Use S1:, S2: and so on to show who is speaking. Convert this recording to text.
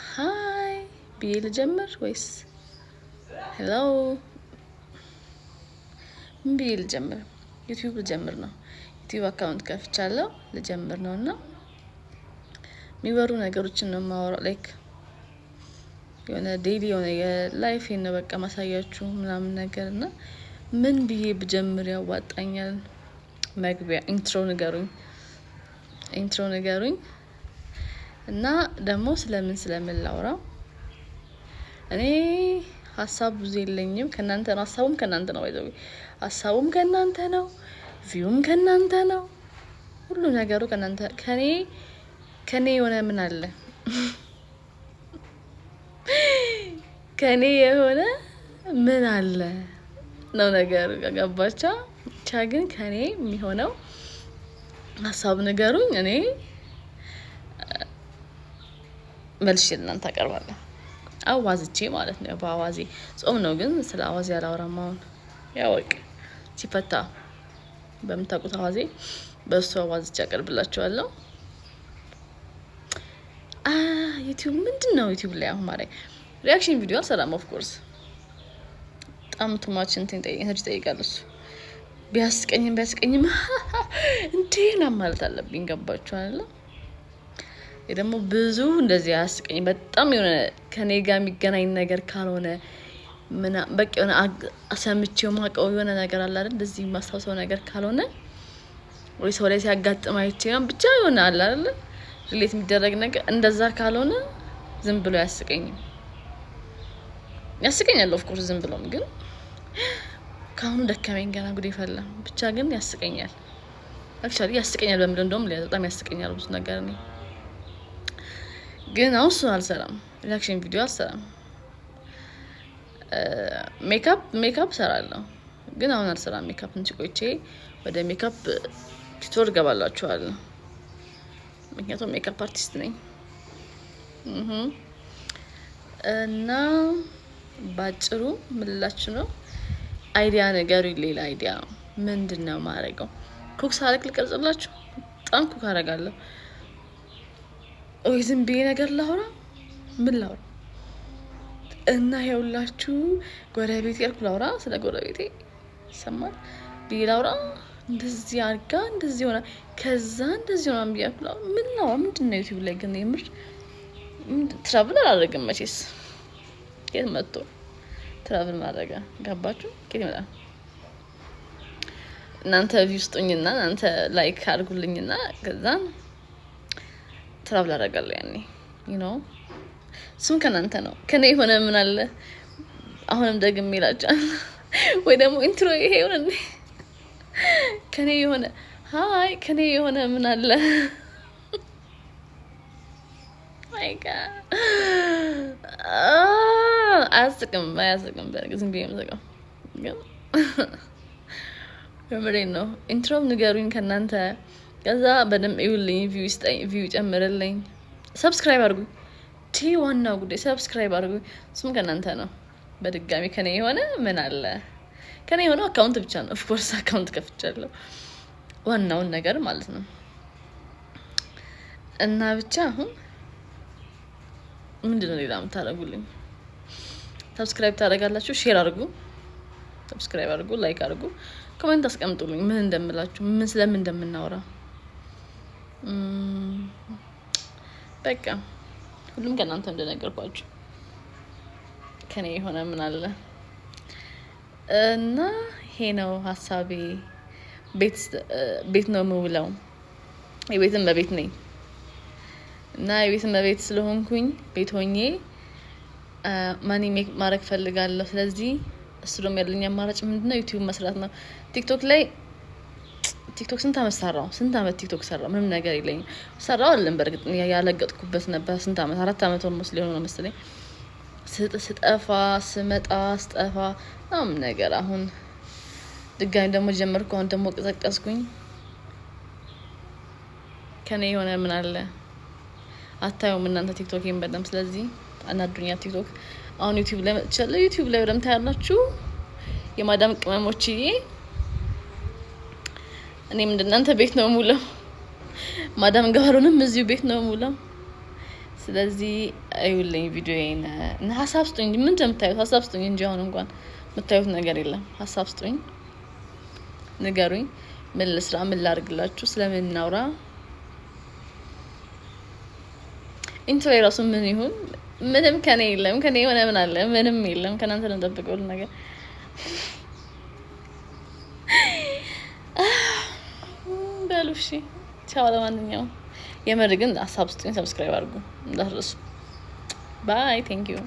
S1: ሃይ ብዬ ልጀምር ወይስ ሄሎ ምን ብዬ ልጀምር? ዩቲዩብ ልጀምር ነው። ዩቲዩብ አካውንት ከፍቻለሁ ልጀምር ነውና የሚወሩ ነገሮችን ነው የማወራው። ላይክ የሆነ ዴይሊ የሆነ የላይፍ ነው በቃ ማሳያችሁ ምናምን ነገርና ምን ብዬ ብጀምር ያዋጣኛል? መግቢያ ኢንትሮ ንገሩኝ እና ደግሞ ስለምን ላውራው? እኔ ሀሳብ ብዙ የለኝም። ከናንተ ነው ሀሳቡም ከናንተ ነው። ሀሳቡም ከናንተ ነው፣ ቪውም ከናንተ ነው፣ ሁሉ ነገሩ ከናንተ ከኔ የሆነ ምን አለ? ከኔ የሆነ ምን አለ ነው ነገሩ። ገባቻ? ብቻ ግን ከኔ የሚሆነው ሀሳብ ንገሩኝ። እኔ መልሼ እናንተ አቀርባለሁ። አዋዝቼ ማለት ነው። በአዋዜ ጾም ነው ግን ስለ አዋዜ አላወራም። አሁን ያወቅ ሲፈታ በምታውቁት አዋዜ በእሱ አዋዝቼ አቀርብላችኋለሁ። ዩቲዩብ ምንድነው? ዩቲዩብ ላይ አሁን ማለት ሪአክሽን ቪዲዮ አልሰራም። ኦፍ ኮርስ በጣም ቱማች ኢነርጂ ጠይቃል እሱ። ቢያስቀኝም እንዴና ማለት አለብኝ። ገባችኋል? ደግሞ ብዙ እንደዚህ ያስቀኝ በጣም የሆነ ከኔ ጋር የሚገናኝ ነገር ካልሆነ በቃ የሆነ ሰምቼው ማውቀው የሆነ ነገር አለ አይደል? እንደዚህ የማስታውሰው ነገር ካልሆነ ወይ ሰው ላይ ሲያጋጥም አይቼ ነው ብቻ የሆነ አለ አይደል? ሪሌት የሚደረግ ነገር እንደዛ ካልሆነ ዝም ብሎ ያስቀኛል። ኦፍ ኮርስ ዝም ብሎም ግን ካሁኑ ደከመኝ ገና ጉዴ ፈላ። ብቻ ግን ያስቀኛል። አክቹአሊ ያስቀኛል በምንድን እንደውም በጣም ያስቀኛል ብዙ ነገር ነው። ግን አሁን እሱን አልሰራም። ሪአክሽን ቪዲዮ አልሰራም። ሜካፕ ሰራለሁ ግን አሁን አልሰራም። ሜካፕ እንጂ ቆይቼ ወደ ሜካፕ ቱቶር ገባላችኋለሁ። ምክንያቱም ሜካፕ አርቲስት ነኝ እና ባጭሩ ምልላችሁ ነው። አይዲያ ነገሩ ሌላ አይዲያ ምንድነው ማረገው? ኩክ ሳልክ ልቀርጽላችሁ። በጣም ኩክ አረጋለሁ። ወይ ዝም ብዬ ነገር ላውራ? ምን ላውራ? እና ይኸውላችሁ ጎረቤት ያልኩ ላውራ። ስለ ጎረቤቴ ይሰማል ብዬ ላውራ። እንደዚህ አድርጋ እንደዚህ ሆና ከዛ እንደዚህ ሆና ብያለሁ ላውራ። ምን ላውራ? ምንድነው ዩቲዩብ ላይ ግን የምር ትራቭል አላደርግም መቼስ። ከየት መጥቶ ትራቭል ማድረግ ገባችሁ? ከየት ይመጣል? እናንተ ቪው ስጡኝና እናንተ ላይክ አድርጉልኝና ከዛ ትራቭል አደርጋለሁ። ያኔ እሱም ከናንተ ነው። ከኔ የሆነ ምን አለ? አሁንም ደግሜ እላችኋለሁ ወይ ደግሞ ኢንትሮ ይሄ ሆነ ከኔ የሆነ ምን አለ? ማይ ጋድ አያስቅም። በእርግጥ ዝም ብዬ የምዘጋው ግን በምሬን ነው። ኢንትሮ ንገሩኝ ከናንተ። ከዛ በደንብ ይውልኝ፣ ቪው ጨምርልኝ፣ ሰብስክራይብ አድርጉኝ። ዋናው ጉዳይ ሰብስክራይብ አድርጉኝ። እሱም ከናንተ ነው። በድጋሚ ከኔ የሆነ ምን አለ? ከኔ የሆነ አካውንት ብቻ ነው። ኦፍ ኮርስ አካውንት ከፍቻለሁ፣ ዋናውን ነገር ማለት ነው። እና ብቻ አሁን ምንድነው ሌላ የምታደርጉልኝ? ሰብስክራይብ ታደርጋላችሁ፣ ሼር አድርጉ፣ ሰብስክራይብ አድርጉ፣ ላይክ አድርጉ፣ ኮሜንት አስቀምጡልኝ ምን እንደምላችሁ፣ ምን ስለምን እንደምናወራ። በቃ ሁሉም ከናንተ እንደነገርኳችሁ ከኔ የሆነ ምን አለ እና ይሄ ነው ሀሳቤ። ቤት ነው የምውለው። የቤትም በቤት ነኝ እና የቤትም በቤት ስለሆንኩኝ ቤት ሆኜ ማኒ ሜክ ማድረግ ፈልጋለሁ። ስለዚህ እሱ ደግሞ ያለኝ አማራጭ ምንድነው? ዩቲዩብ መስራት ነው። ቲክቶክ ስንት አመት ቲክቶክ ሰራው። ምንም ነገር የለኝም። ሰራው አይደለም በርግጥ ያለገጥኩበት ነበር። ስንት አመት 4 አመት ኦልሞስት ሊሆን ነው መሰለኝ። ስጠፋ ምንም ነገር። አሁን ድጋሚ ደግሞ ጀመርኩ። አሁን ደግሞ ቀዘቀዝኩኝ። ከኔ የሆነ ምን አለ? አታዩም እናንተ ቲክቶክን በደንብ። ስለዚህ አናዱኛ ቲክቶክ። አሁን ዩቲዩብ ላይ መጥቻለሁ። ዩቲዩብ ላይ በደንብ ታያላችሁ የማዳም ቅመሞችዬ። እኔ ምንድነው እናንተ ቤት ነው ሙሉ ማዳም ጋሩንም እዚሁ ቤት ነው ሙሉ ስለዚህ አይውልኝ ቪዲዮዬን እና ሀሳብ ስጡኝ። ምን እንደምታዩት ሀሳብ ስጡኝ እንጂ አሁን እንኳን የምታዩት ነገር የለም። ሀሳብ ስጡኝ፣ ንገሩኝ። ምን ልስራ? ምን ላድርግላችሁ? ስለምን እናውራ? ኢንትሮ የራሱ ምን ይሁን? ምንም ከኔ የለም። ከኔ የሆነ ምን አለ? ምንም የለም። ከናንተ ነው ጠብቀው ነገር በሉ። እሺ ቻው። ለማንኛውም የምር ግን ሀሳብ ስጡኝ፣ ሰብስክራይብ አድርጉ እንዳትረሱ። ባይ ቴንክ ዩ